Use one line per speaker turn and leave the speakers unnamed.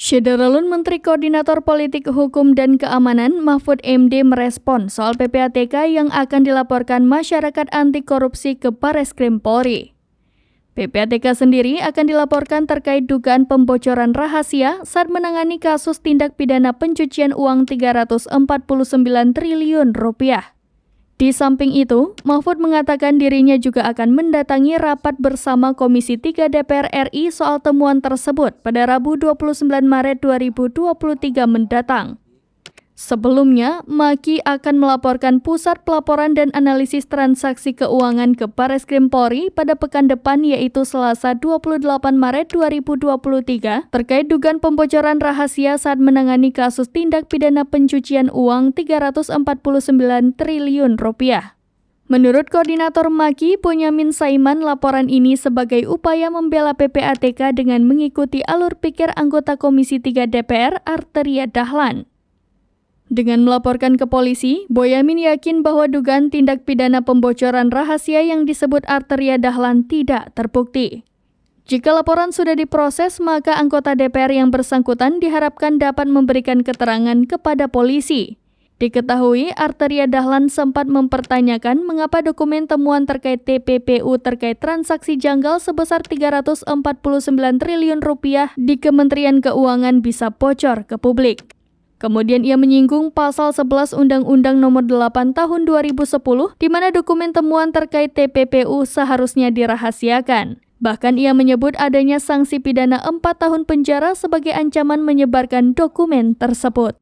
Syederalun Menteri Koordinator Politik Hukum dan Keamanan Mahfud MD merespon soal PPATK yang akan dilaporkan masyarakat anti korupsi ke Barreskrim Polri. PPATK sendiri akan dilaporkan terkait dugaan pembocoran rahasia saat menangani kasus tindak pidana pencucian uang 349 triliun rupiah. Di samping itu, Mahfud mengatakan dirinya juga akan mendatangi rapat bersama Komisi 3 DPR RI soal temuan tersebut pada Rabu 29 Maret 2023 mendatang. Sebelumnya, Maki akan melaporkan Pusat Pelaporan dan Analisis Transaksi Keuangan ke Barreskrim Polri pada pekan depan yaitu Selasa 28 Maret 2023 terkait dugaan pembocoran rahasia saat menangani kasus tindak pidana pencucian uang 349 triliun rupiah. Menurut Koordinator Maki, Bonyamin Saiman, laporan ini sebagai upaya membela PPATK dengan mengikuti alur pikir anggota Komisi 3 DPR Arteria Dahlan. Dengan melaporkan ke polisi, Bonyamin yakin bahwa dugaan tindak pidana pembocoran rahasia yang disebut Arteria Dahlan tidak terbukti. Jika laporan sudah diproses, maka anggota DPR yang bersangkutan diharapkan dapat memberikan keterangan kepada polisi. Diketahui, Arteria Dahlan sempat mempertanyakan mengapa dokumen temuan terkait TPPU terkait transaksi janggal sebesar 349 triliun rupiah di Kementerian Keuangan bisa bocor ke publik. Kemudian ia menyinggung pasal 11 Undang-Undang Nomor 8 Tahun 2010 di mana dokumen temuan terkait TPPU seharusnya dirahasiakan. Bahkan ia menyebut adanya sanksi pidana 4 tahun penjara sebagai ancaman menyebarkan dokumen tersebut.